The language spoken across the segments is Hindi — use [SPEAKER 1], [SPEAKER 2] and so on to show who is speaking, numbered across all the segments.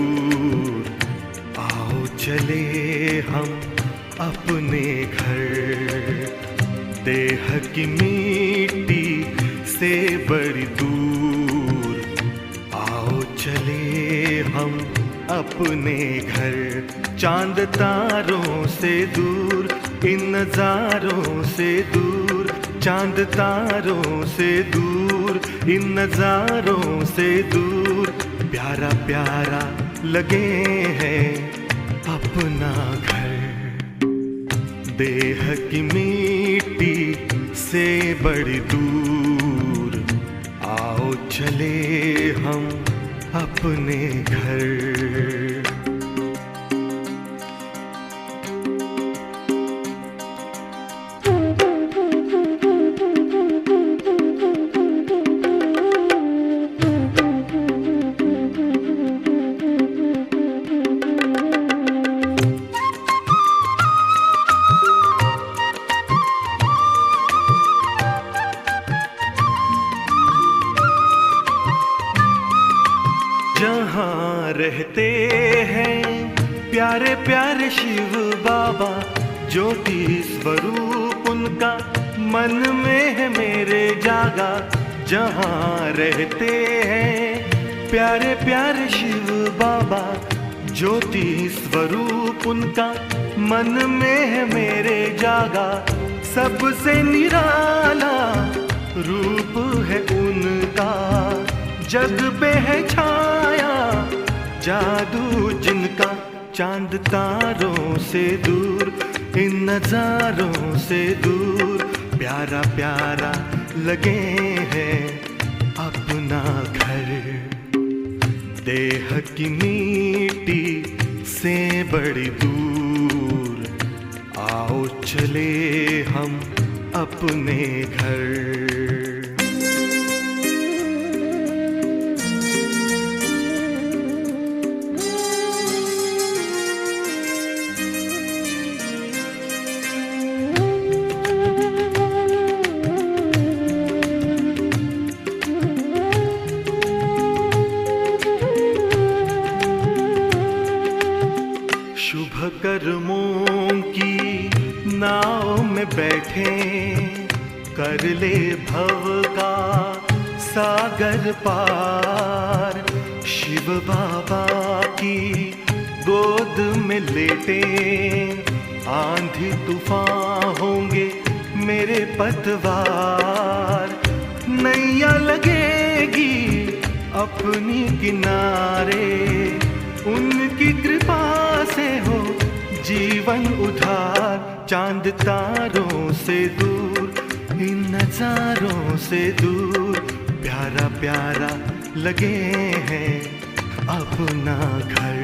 [SPEAKER 1] दूर, आओ चले हम अपने घर। देह की मिट्टी से बड़ी दूर, आओ चले हम अपने घर। चांद तारों से दूर, इन नजारों से दूर, चांद तारों से दूर, इन नजारों से दूर। प्यारा प्यारा लगे है अपना घर। देह की मिट्टी से बड़ी दूर, आओ चले हम अपने घर। जहाँ रहते हैं प्यारे प्यारे शिव बाबा, ज्योति स्वरूप उनका मन में है मेरे जागा। जहाँ रहते हैं प्यारे प्यारे शिव बाबा, ज्योति स्वरूप उनका मन में है मेरे जागा। सबसे निराला रूप है उनका, जग पे है छाया जादू जिनका। चांद तारों से दूर, इन नजारों से दूर, प्यारा प्यारा लगे है अपना घर। देह की मिट्टी से बड़ी दूर, आओ चले हम अपने घर। शुभ कर्मों की नाव में बैठे, कर ले भव का सागर पार। शिव बाबा की गोद में लेटे, आंधी तूफान होंगे मेरे पतवार। नैया लगेगी अपनी किनारे, उनकी कृपा से हो जीवन उधार। चांद तारों से दूर, इन नजारों से दूर, प्यारा प्यारा लगे हैं अपना घर।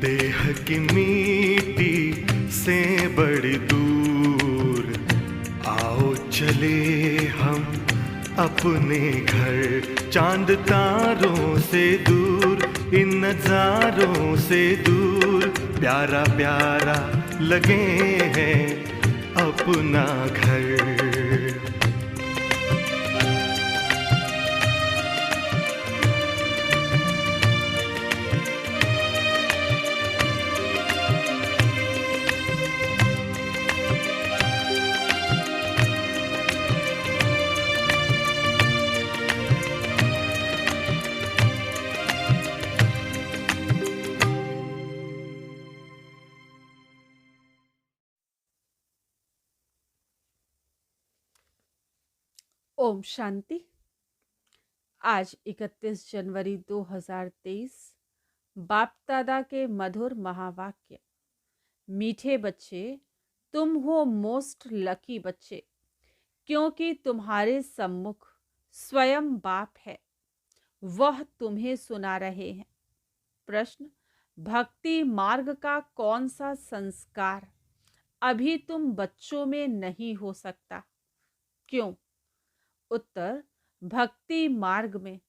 [SPEAKER 1] देह की मिट्टी से बड़ी दूर, आओ चले हम अपने घर। चांद तारों से दूर, इन नजारों से दूर, प्यारा प्यारा लगे हैं अपना घर।
[SPEAKER 2] ओम शांति। आज 31 जनवरी 2023, बाप दादा के मधुर महावाक्य। मीठे बच्चे, तुम हो मोस्ट लकी बच्चे, क्योंकि तुम्हारे सम्मुख स्वयं बाप है, वह तुम्हें सुना रहे हैं। प्रश्न: भक्ति मार्ग का कौन सा संस्कार अभी तुम बच्चों में नहीं हो सकता? क्यों? उत्तर: भक्ति मार्ग में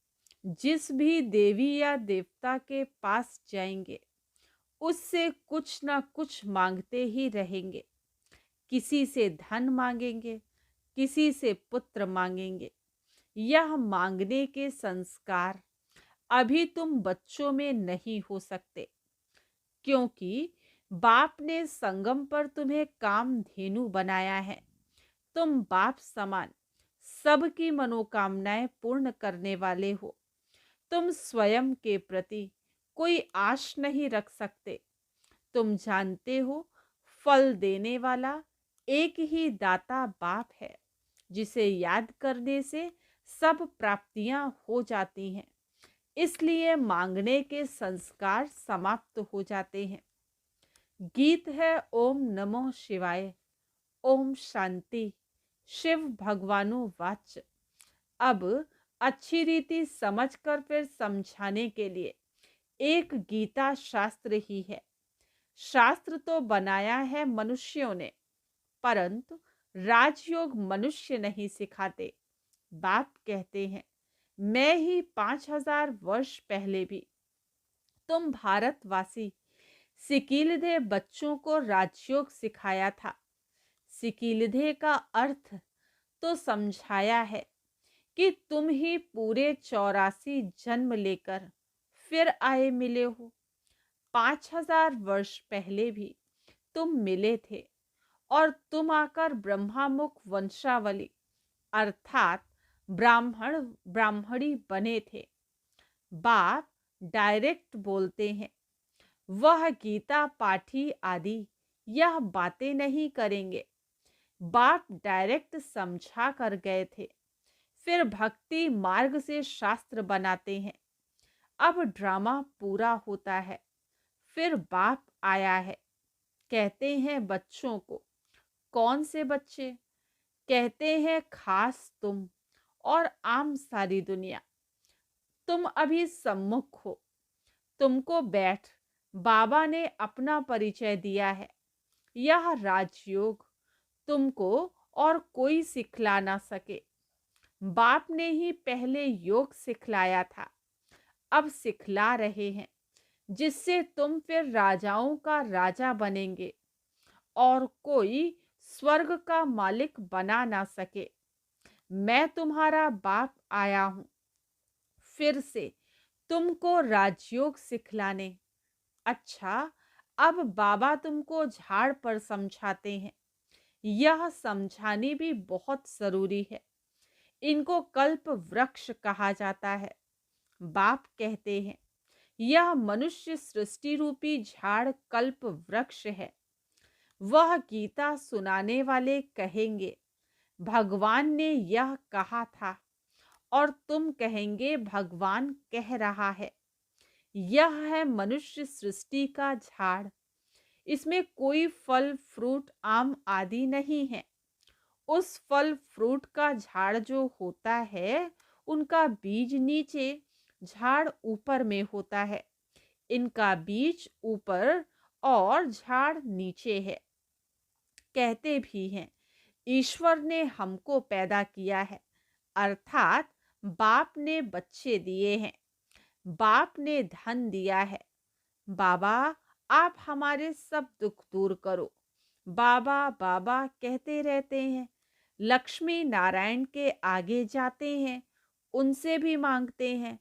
[SPEAKER 2] जिस भी देवी या देवता के पास जाएंगे, उससे कुछ ना कुछ मांगते ही रहेंगे। किसी से धन मांगेंगे, किसी से पुत्र मांगेंगे। यह मांगने के संस्कार अभी तुम बच्चों में नहीं हो सकते, क्योंकि बाप ने संगम पर तुम्हें कामधेनु बनाया है। तुम बाप समान सबकी मनोकामनाएं पूर्ण करने वाले हो। तुम स्वयं के प्रति कोई आश नहीं रख सकते। तुम जानते हो, फल देने वाला एक ही दाता बाप है, जिसे याद करने से सब प्राप्तियां हो जाती हैं। इसलिए मांगने के संस्कार समाप्त हो जाते हैं। गीत है ओम नमो शिवाय। ओम शांति। शिव भगवानु वाच। अब अच्छी रीति समझकर फिर समझाने के लिए एक गीता शास्त्र ही है। शास्त्र तो बनाया है मनुष्यों ने, परंतु राजयोग मनुष्य नहीं सिखाते। बाप कहते हैं, मैं ही 5000 वर्ष पहले भी तुम भारतवासी सिकीलधे बच्चों को राजयोग सिखाया था। सिकीलधे का अर्थ तो समझाया है कि तुम ही पूरे 84 जन्म लेकर फिर आए मिले हो। 5000 वर्ष पहले भी तुम मिले थे और तुम आकर ब्रह्मामुख वंशावली अर्थात ब्राह्मण ब्राह्मणी बने थे। बाप डायरेक्ट बोलते हैं, वह गीता पाठी आदि यह बातें नहीं करेंगे। बाप डायरेक्ट समझा कर गए थे, फिर भक्ति मार्ग से शास्त्र बनाते हैं। अब ड्रामा पूरा होता है, फिर बाप आया है। कहते हैं बच्चों को। कौन से बच्चे? कहते हैं खास तुम और आम सारी दुनिया। तुम अभी सम्मुख हो। तुमको बैठ बाबा ने अपना परिचय दिया है। यह राजयोग तुमको और कोई सिखला ना सके। बाप ने ही पहले योग सिखलाया था, अब सिखला रहे हैं, जिससे तुम फिर राजाओं का राजा बनेंगे और कोई स्वर्ग का मालिक बना ना सके। मैं तुम्हारा बाप आया हूं फिर से तुमको राजयोग सिखलाने। अच्छा, अब बाबा तुमको झाड़ पर समझाते हैं। यह समझानी भी बहुत जरूरी है। इनको कल्प वृक्ष कहा जाता है। बाप कहते हैं, यह मनुष्य सृष्टि रूपी झाड़ कल्प वृक्ष है। वह गीता सुनाने वाले कहेंगे, भगवान ने यह कहा था, और तुम कहेंगे भगवान कह रहा है। यह है मनुष्य सृष्टि का झाड़। इसमें कोई फल फ्रूट आम आदि नहीं है। उस फल फ्रूट का झाड़ जो होता है, उनका बीज नीचे, झाड़ ऊपर में होता है। इनका बीज ऊपर और झाड़ नीचे है। कहते भी हैं, ईश्वर ने हमको पैदा किया है, अर्थात बाप ने बच्चे दिए हैं, बाप ने धन दिया है। बाबा, आप हमारे सब दुख दूर करो। बाबा बाबा कहते रहते हैं। लक्ष्मी नारायण के आगे जाते हैं, उनसे भी मांगते हैं,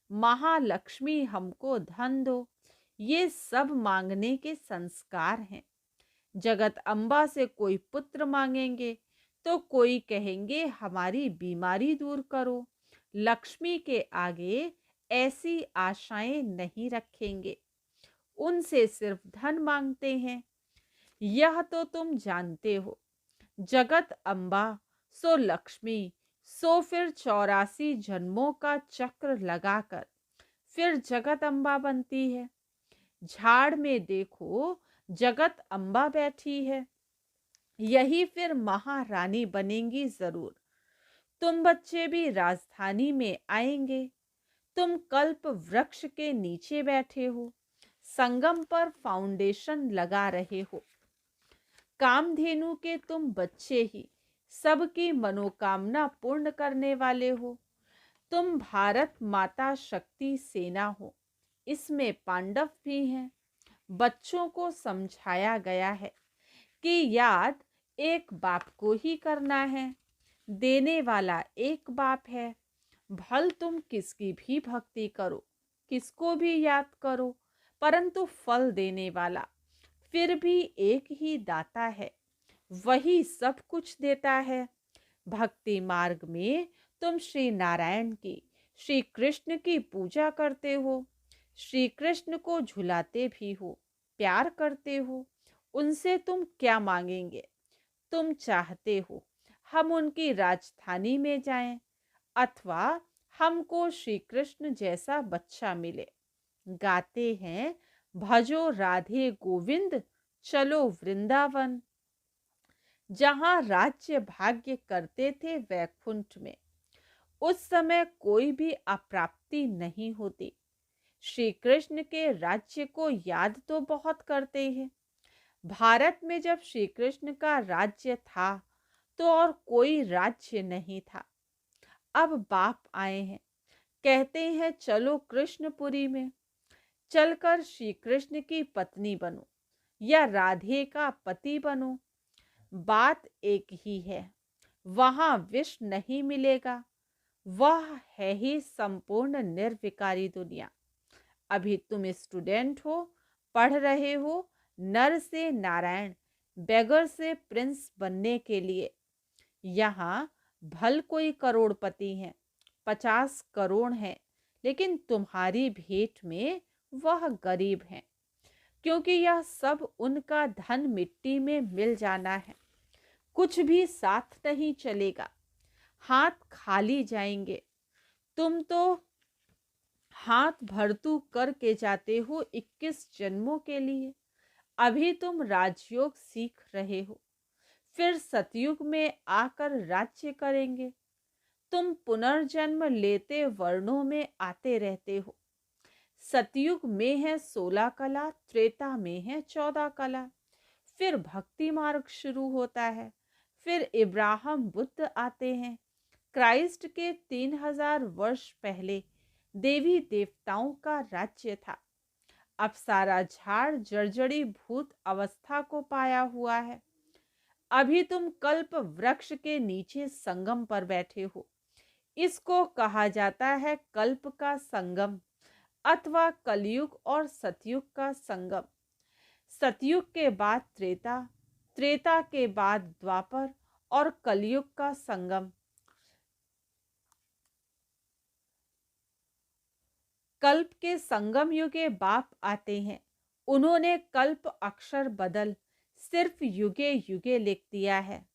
[SPEAKER 2] महालक्ष्मी हमको धन दो। ये सब मांगने के संस्कार हैं। जगत अम्बा से कोई पुत्र मांगेंगे तो कोई कहेंगे हमारी बीमारी दूर करो। लक्ष्मी के आगे ऐसी आशाएं नहीं रखेंगे। उनसे सिर्फ धन मांगते हैं। यह तो तुम जानते हो। जगत अम्बा सो लक्ष्मी सो फिर 84 जन्मों का चक्र लगाकर फिर जगत अम्बा बनती है। झाड़ में देखो, जगत अम्बा बैठी है। यही फिर महारानी बनेंगी जरूर। तुम बच्चे भी राजधानी में आएंगे। तुम कल्प वृक्ष के नीचे बैठे हो, संगम पर फाउंडेशन लगा रहे हो। कामधेनु के तुम बच्चे ही सबकी मनोकामना पूर्ण करने वाले हो। तुम भारत माता शक्ति सेना हो। इसमें पांडव भी हैं। बच्चों को समझाया गया है कि याद एक बाप को ही करना है। देने वाला एक बाप है। भल तुम किसकी भी भक्ति करो, किसको भी याद करो, परंतु फल देने वाला फिर भी एक ही दाता है, वही सब कुछ देता है। भक्ति मार्ग में तुम श्री नारायण की, श्री कृष्ण की पूजा करते हो, श्री कृष्ण को झुलाते भी हो, प्यार करते हो। उनसे तुम क्या मांगेंगे? तुम चाहते हो हम उनकी राजधानी में जाएं, अथवा हमको श्री कृष्ण जैसा बच्चा मिले। गाते हैं, भजो राधे गोविंद, चलो वृंदावन। जहां राज्य भाग्य करते थे वैकुंठ में, उस समय कोई भी अप्राप्ति नहीं होती। श्री कृष्ण के राज्य को याद तो बहुत करते हैं। भारत में जब श्री कृष्ण का राज्य था तो और कोई राज्य नहीं था। अब बाप आए हैं, कहते हैं चलो कृष्णपुरी में, चलकर श्री कृष्ण की पत्नी बनो या राधे का पति बनो। बात एक ही है, वहां विष नहीं मिलेगा। वह है ही संपूर्ण निर्विकारी दुनिया। अभी तुम स्टूडेंट हो, पढ़ रहे हो नर से नारायण, बेगर से प्रिंस बनने के लिए। यहाँ भल कोई करोड़पति हैं, 50 करोड़ हैं, लेकिन तुम्हारी भेंट में वह गरीब हैं, क्योंकि यह सब उनका धन मिट्टी में मिल जाना है। कुछ भी साथ नहीं चलेगा, हाथ खाली जाएंगे। तुम तो हाथ भरतू करके जाते हो 21 जन्मों के लिए। अभी तुम राजयोग सीख रहे हो, फिर सतयुग में आकर राज्य करेंगे। तुम पुनर्जन्म लेते वर्णों में आते रहते हो। सतयुग में है 16 कला, त्रेता में है 14 कला। फिर भक्ति मार्ग शुरू होता है। फिर इब्राहिम बुद्ध आते हैं। क्राइस्ट के 3000 वर्ष पहले देवी देवताओं का राज्य था। अब सारा झाड़ जर्जरी भूत अवस्था को पाया हुआ है। अभी तुम कल्प वृक्ष के नीचे संगम पर बैठे हो। इसको कहा जाता है कल्प का संगम, अथवा कलयुग और सतयुग का संगम। सतयुग के बाद त्रेता, त्रेता के बाद द्वापर और कलयुग का संगम। कल्प के संगम युगे बाप आते हैं। उन्होंने कल्प अक्षर बदल सिर्फ युगे युगे लिख दिया है।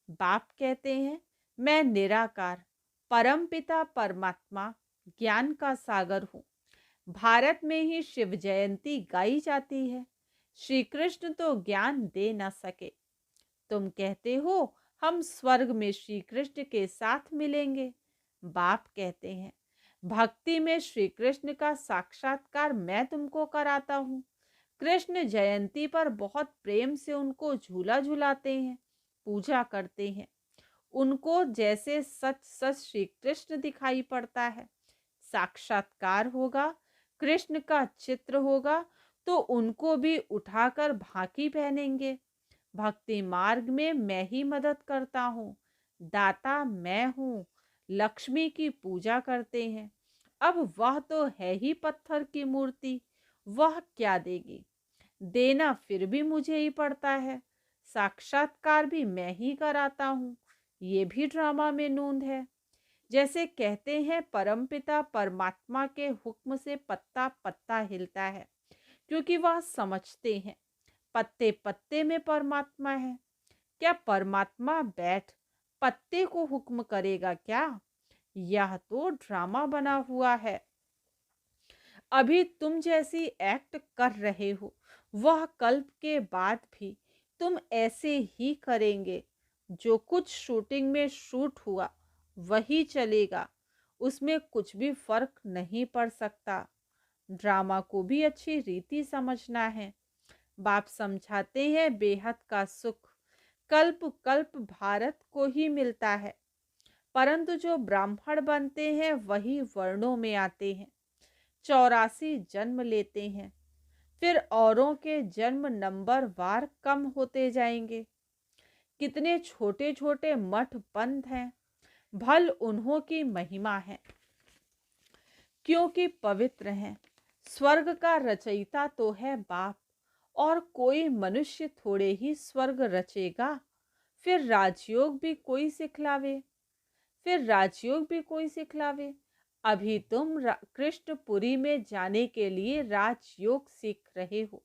[SPEAKER 2] बाप कहते हैं, मैं निराकार परमपिता परमात्मा ज्ञान का सागर हूँ। भारत में ही शिव जयंती गाई जाती है। श्री कृष्ण तो ज्ञान दे न सके। तुम कहते हो हम स्वर्ग में श्री कृष्ण के साथ मिलेंगे। बाप कहते हैं, भक्ति में श्री कृष्ण का साक्षात्कार मैं तुमको कराता हूँ। कृष्ण जयंती पर बहुत प्रेम से उनको झूला झुलाते हैं, पूजा करते हैं। उनको जैसे सच सच श्री कृष्ण दिखाई पड़ता है। साक्षात्कार होगा, कृष्ण का चित्र होगा, तो उनको भी उठाकर भाकी पहनेंगे। भक्ति मार्ग में मैं ही मदद करता हूँ, दाता मैं हूँ। लक्ष्मी की पूजा करते हैं। अब वह तो है ही पत्थर की मूर्ति, वह क्या देगी? देना फिर भी मुझे ही पड़ता है। साक्षात्कार भी मैं ही कराता हूँ, ये भी ड्रामा में नूंद है। जैसे कहते हैं परमपिता परमात्मा के हुक्म से पत्ता पत्ता हिलता है, क्योंकि वह समझते हैं पत्ते पत्ते में परमात्मा है। क्या परमात्मा बैठ पत्ते को हुक्म करेगा क्या? यह तो ड्रामा बना हुआ है। अभी तुम जैसी एक्ट कर रहे हो, वह कल्प के बाद भी तुम ऐसे ही करेंगे। जो कुछ शूटिंग में शूट हुआ वही चलेगा, उसमें कुछ भी फर्क नहीं पड़ सकता। ड्रामा को भी अच्छी रीति समझना है। बाप समझाते हैं बेहद का सुख कल्प कल्प भारत को ही मिलता है, परंतु जो ब्राह्मण बनते हैं वही वर्णों में आते हैं, 84 जन्म लेते हैं। फिर औरों के जन्म नंबर वार कम होते जाएंगे। कितने छोटे छोटे मठ पंथ हैं, भल उन्हों की महिमा है, क्योंकि पवित्र हैं। स्वर्ग का रचयिता तो है बाप, और कोई मनुष्य थोड़े ही स्वर्ग रचेगा। फिर राजयोग भी कोई सिखलावे, फिर राजयोग भी कोई सिखलावे। अभी तुम कृष्णपुरी में जाने के लिए राजयोग सीख रहे हो।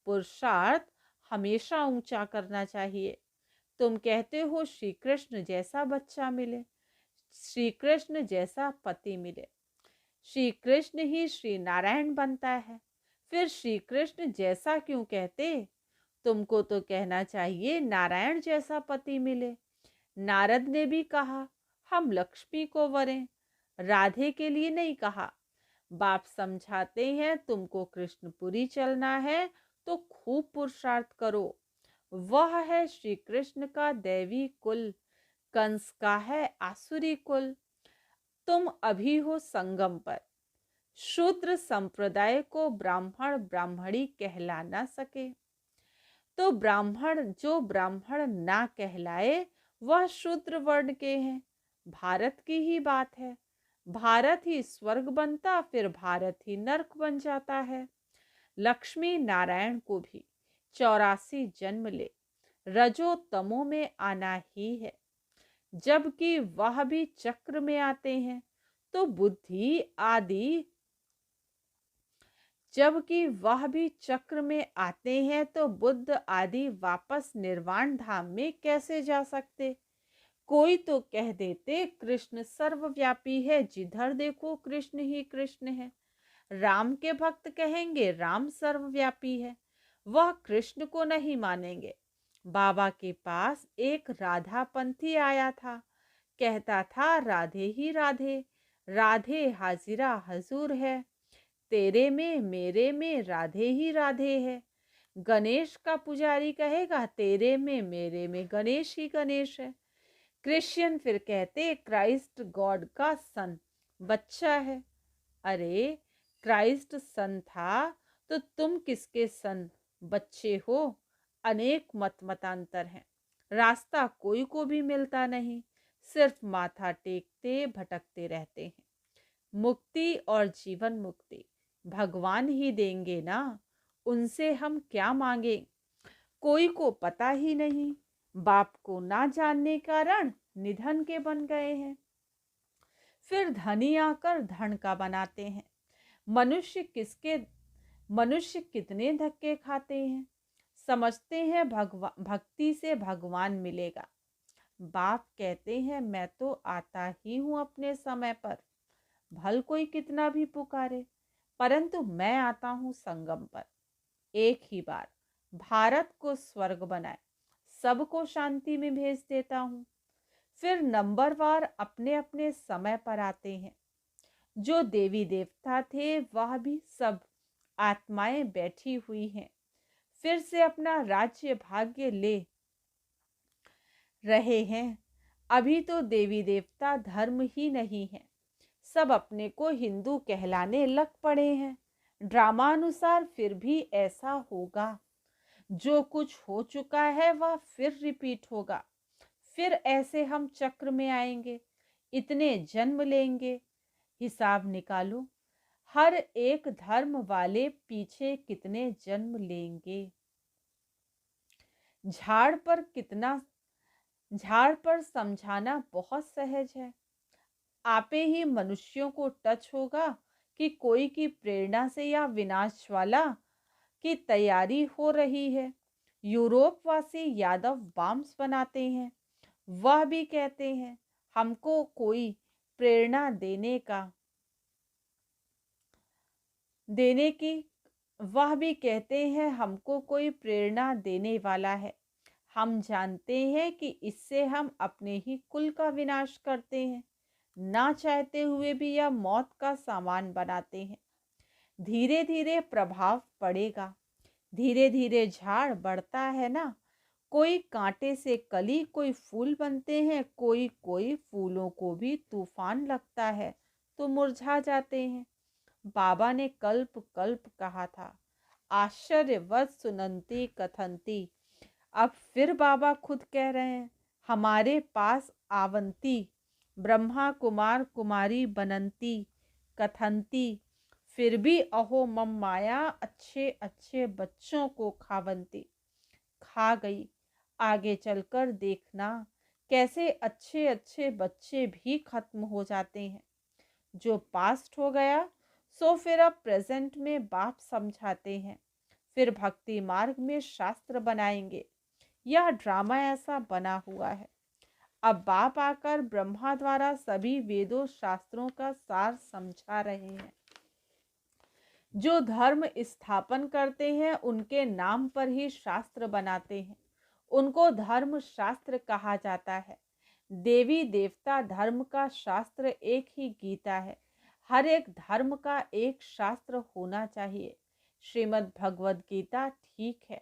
[SPEAKER 2] पुरुषार्थ हमेशा ऊंचा करना चाहिए। तुम कहते हो श्री कृष्ण जैसा बच्चा मिले, श्री कृष्ण जैसा पति मिले। श्री कृष्ण ही श्री नारायण बनता है, फिर श्री कृष्ण जैसा क्यों कहते? तुमको तो कहना चाहिए नारायण जैसा पति मिले। नारद ने भी कहा हम लक्ष्मी को वरें, राधे के लिए नहीं कहा। बाप समझाते हैं तुमको कृष्णपुरी चलना है तो खूब पुरुषार्थ करो। वह है श्री कृष्ण का दैवी कुल, कंस का है आसुरी कुल। तुम अभी हो संगम पर। शूद्र संप्रदाय को ब्राह्मण ब्राह्मणी कहला ना सके तो ब्राह्मण जो ब्राह्मण ना कहलाए वह शूद्र वर्ण के हैं। भारत की ही बात है। भारत ही स्वर्ग बनता, फिर भारत ही नरक बन जाता है। लक्ष्मी नारायण को भी 84 जन्म ले रजो तमो में आना ही है, जबकि वह भी चक्र में आते हैं तो बुद्धि आदि जबकि वह भी चक्र में आते हैं तो बुद्ध आदि वापस निर्वाण धाम में कैसे जा सकते? कोई तो कह देते कृष्ण सर्वव्यापी है, जिधर देखो कृष्ण ही कृष्ण है। राम के भक्त कहेंगे राम सर्वव्यापी है, वह कृष्ण को नहीं मानेंगे। बाबा के पास एक राधापंथी आया था, कहता था राधे ही राधे, राधे हाजिरा हजूर है, तेरे में मेरे में राधे ही राधे है। गणेश का पुजारी कहेगा तेरे में मेरे में गणेश ही गणेश है। क्रिश्चियन फिर कहते क्राइस्ट गॉड का सन, बच्चा है। अरे क्राइस्ट सन था तो तुम किसके सन, बच्चे हो? अनेक मतांतर हैं, रास्ता कोई को भी मिलता नहीं, सिर्फ माथा टेकते भटकते रहते हैं। मुक्ति और जीवन मुक्ति भगवान ही देंगे ना, उनसे हम क्या मांगे? कोई को पता ही नहीं। बाप को ना जानने कारण निधन के बन गए हैं, फिर धनी आकर धन का बनाते हैं। मनुष्य कितने धक्के खाते हैं, समझते हैं भक्ति से भगवान मिलेगा। बाप कहते हैं मैं तो आता ही हूं अपने समय पर, भल कोई कितना भी पुकारे, परंतु मैं आता हूं संगम पर। एक ही बार भारत को स्वर्ग बनाए, सबको शांति में भेज देता हूं। फिर नंबरवार अपने अपने समय पर आते हैं। जो देवी देवता थे वह भी सब आत्माएं बैठी हुई हैं, फिर से अपना राज्य भाग्य ले रहे हैं। अभी तो देवी देवता धर्म ही नहीं है, सब अपने को हिंदू कहलाने लग पड़े हैं। ड्रामानुसार फिर भी ऐसा होगा, जो कुछ हो चुका है वह फिर रिपीट होगा। फिर ऐसे हम चक्र में आएंगे, इतने जन्म लेंगे। हिसाब निकालो, हर एक धर्म वाले पीछे कितने जन्म लेंगे। झाड़ पर समझाना बहुत सहज है। आपे ही मनुष्यों को टच होगा कि कोई की प्रेरणा से या विनाश वाला की तैयारी हो रही है। यूरोप वासी यादव बॉम्ब्स बनाते हैं, वह भी कहते हैं हमको कोई प्रेरणा देने की, वह भी कहते हैं हमको कोई प्रेरणा देने वाला है। हम जानते हैं कि इससे हम अपने ही कुल का विनाश करते हैं, ना चाहते हुए भी यह मौत का सामान बनाते हैं। धीरे धीरे प्रभाव पड़ेगा, धीरे धीरे झाड़ बढ़ता है ना। कोई कांटे से कली, कोई फूल बनते हैं, कोई कोई फूलों को भी तूफान लगता है तो मुरझा जाते हैं। बाबा ने कल्प कल्प कहा था, आश्चर्यवत सुनंती कथंती। अब फिर बाबा खुद कह रहे हैं हमारे पास आवंती, ब्रह्मा कुमार कुमारी बनंती कथंती। फिर भी अहो मम माया अच्छे अच्छे बच्चों को खावंती, खा गई। आगे चलकर देखना कैसे अच्छे अच्छे बच्चे भी खत्म हो जाते हैं। जो पास्ट हो गया सो फिर अब प्रेजेंट में बाप समझाते हैं, फिर भक्ति मार्ग में शास्त्र बनाएंगे। यह ड्रामा ऐसा बना हुआ है। अब बाप आकर ब्रह्मा द्वारा सभी वेदों शास्त्रों का सार समझा रहे हैं। जो धर्म स्थापन करते हैं उनके नाम पर ही शास्त्र बनाते हैं, उनको धर्म शास्त्र कहा जाता है। देवी देवता धर्म का शास्त्र एक ही गीता है। हर एक धर्म का एक शास्त्र होना चाहिए। श्रीमद् भगवद गीता ठीक है,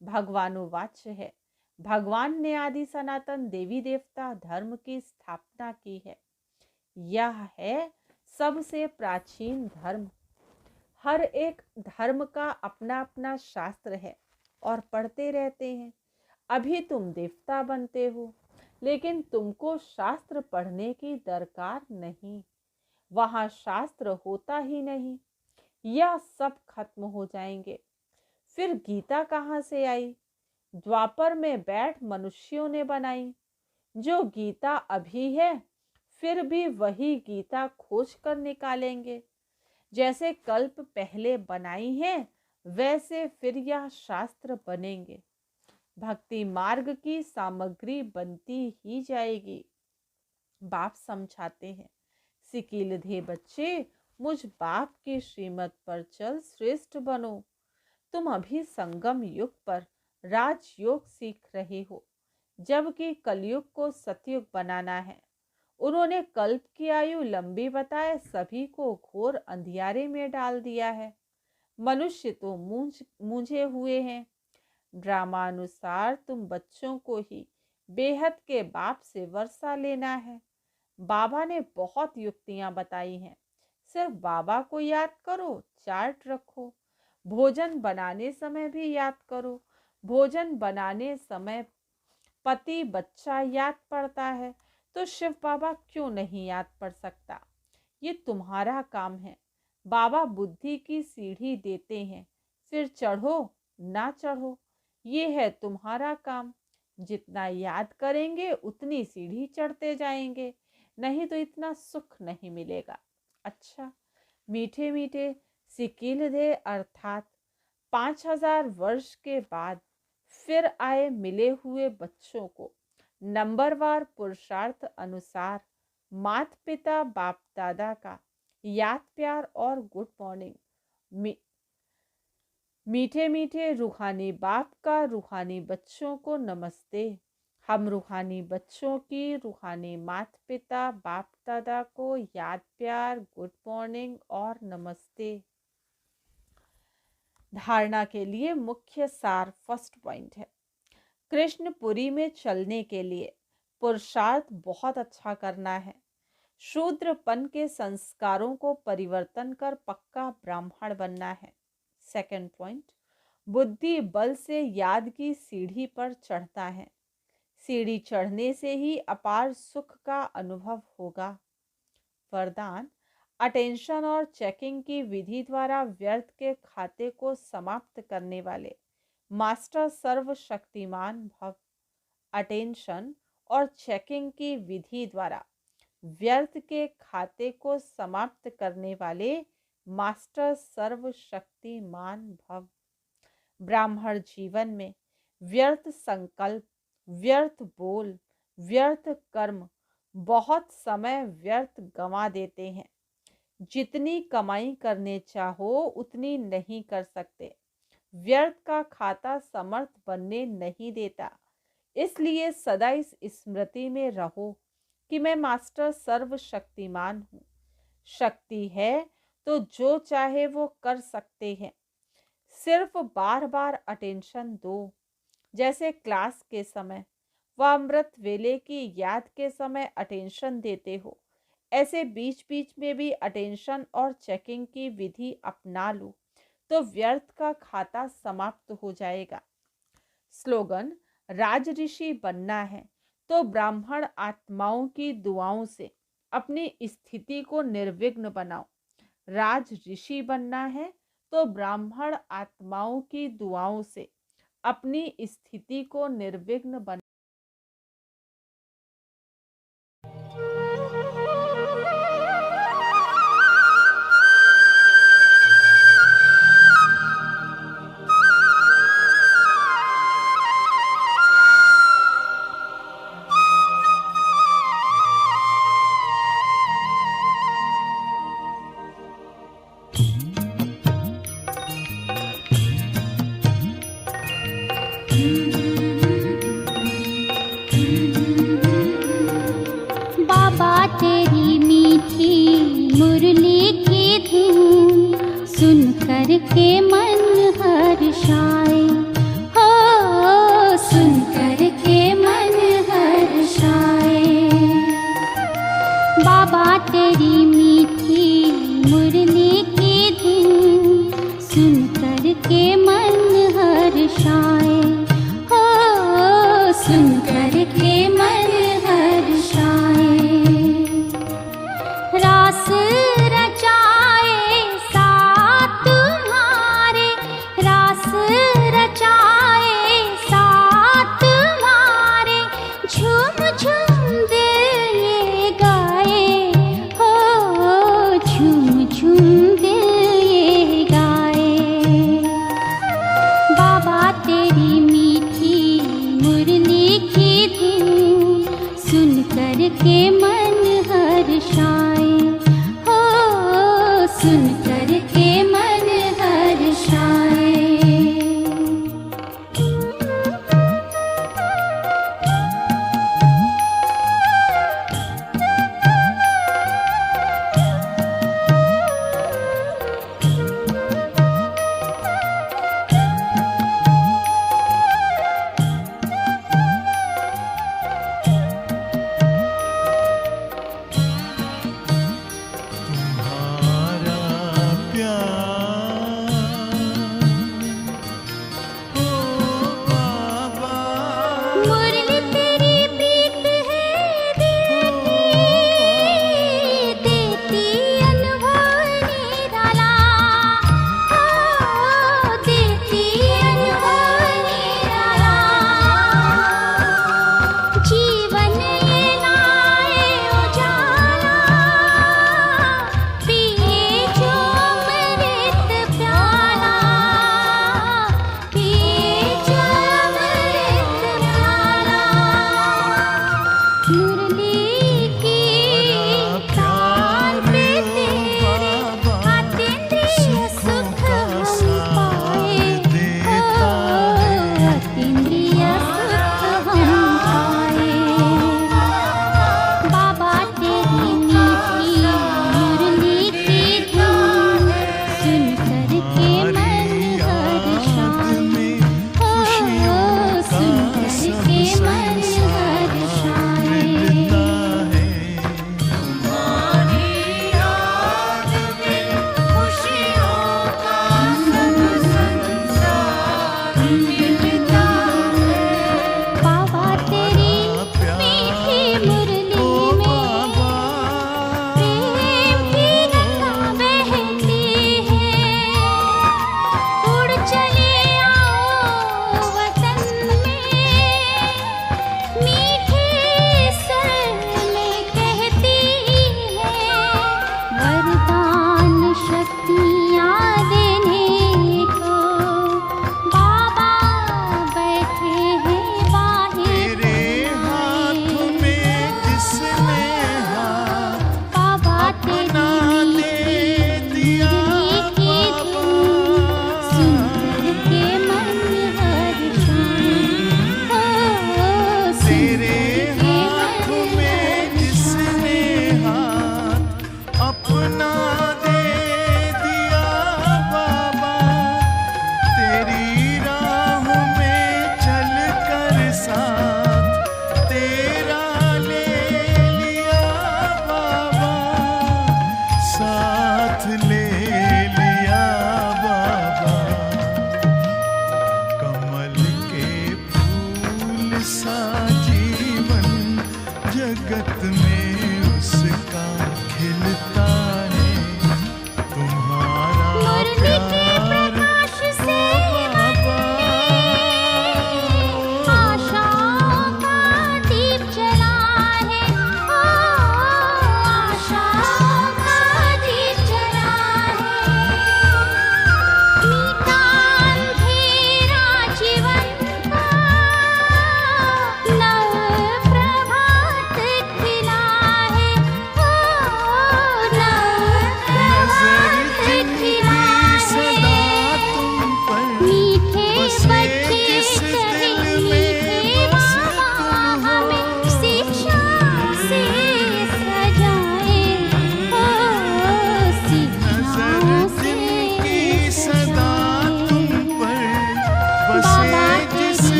[SPEAKER 2] भगवानुवाच्य है। भगवान ने आदि सनातन देवी देवता धर्म की स्थापना की है। यह है सबसे प्राचीन धर्म। हर एक धर्म का अपना अपना शास्त्र है और पढ़ते रहते हैं। अभी तुम देवता बनते हो, लेकिन तुमको शास्त्र पढ़ने की दरकार नहीं। वहां शास्त्र होता ही नहीं। यह सब खत्म हो जाएंगे। फिर गीता कहाँ से आई? द्वापर में बैठ मनुष्यों ने बनाई। जो गीता अभी है फिर भी वही गीता खोज कर निकालेंगे। जैसे कल्प पहले बनाई है वैसे फिर यह शास्त्र बनेंगे। भक्ति मार्ग की सामग्री बनती ही जाएगी। बाप समझाते हैं, सिकीलधे बच्चे मुझ बाप की श्रीमत पर चल श्रेष्ठ बनो। तुम अभी संगम युग पर राजयोग सीख रहे हो, जबकि कलयुग को सतयुग बनाना है। उन्होंने कल्प की आयु लंबी बताए सभी को घोर अंधियारे में डाल दिया है। मनुष्य तो मूंझे हुए हैं। ड्रामानुसार तुम बच्चों को ही बेहद के बाप से वर्षा लेना है। बाबा ने बहुत युक्तियां बताई हैं। सिर्फ बाबा को याद करो, चार्ट रखो। भोजन बनाने समय भी याद करो। भोजन बनाने समय पति बच्चा याद पड़ता है, तो शिव बाबा क्यों नहीं याद पड़ सकता? ये तुम्हारा काम है। बाबा बुद्धि की सीढ़ी देते हैं, फिर चढ़ो ना चढ़ो, ये है तुम्हारा काम। जितना याद करेंगे उतनी सीढ़ी चढ़ते जाएंगे, नहीं तो इतना सुख नहीं मिलेगा। अच्छा, मीठे मीठे सिकीलधे अर्थात 5000 वर्ष के बाद फिर आए मिले हुए बच्चों को नंबरवार पुरुषार्थ अनुसार माता पिता बाप दादा का याद प्यार और गुड मॉर्निंग। मीठे मीठे रूहानी बाप का रूहानी बच्चों को नमस्ते। हम रूहानी बच्चों की रूहानी माता पिता बाप दादा को याद प्यार गुड मॉर्निंग और नमस्ते। धारणा के लिए मुख्य सार फर्स्ट पॉइंट है, कृष्णपुरी में चलने के लिए पुरुषार्थ बहुत अच्छा करना है। शूद्रपन के संस्कारों को परिवर्तन कर पक्का ब्राह्मण बनना है। सेकंड पॉइंट, बुद्धि बल से याद की सीढ़ी पर चढ़ता है। सीढ़ी चढ़ने से ही अपार सुख का अनुभव होगा। वरदान, अटेंशन और चेकिंग की विधि द्वारा व्यर्थ के खाते को समाप्त करने वाले मास्टर सर्वशक्तिमान भव। अटेंशन और चेकिंग की विधि द्वारा व्यर्थ के खाते को समाप्त करने वाले मास्टर सर्वशक्तिमान भव। ब्राह्मण जीवन में व्यर्थ संकल्प, व्यर्थ बोल, व्यर्थ कर्म, बहुत समय व्यर्थ गंवा देते हैं। जितनी कमाई करने चाहो उतनी नहीं कर सकते। व्यर्थ का खाता समर्थ बनने नहीं देता। इसलिए सदा इस स्मृति में रहो कि मैं मास्टर सर्वशक्तिमान हूँ। शक्ति है तो जो चाहे वो कर सकते हैं। सिर्फ बार बार अटेंशन दो। जैसे क्लास के समय व अमृत वेले की याद के समय अटेंशन देते हो, ऐसे बीच बीच में भी अटेंशन और चेकिंग की विधि अपना लो तो व्यर्थ का खाता समाप्त हो जाएगा। स्लोगन, राज ऋषि बनना है तो ब्राह्मण आत्माओं की दुआओं से अपनी स्थिति को निर्विघ्न बनाओ। राज ऋषि बनना है तो ब्राह्मण आत्माओं की दुआओं से अपनी स्थिति को निर्विघ्न बना।
[SPEAKER 3] बाबा तेरी मीठी मुरली की धुन सुन कर के मन हर्षाए, हो सुन कर के मन हर्षाए। बाबा तेरी मीठी मुरली की धुन सुन कर के मन हर्षाए।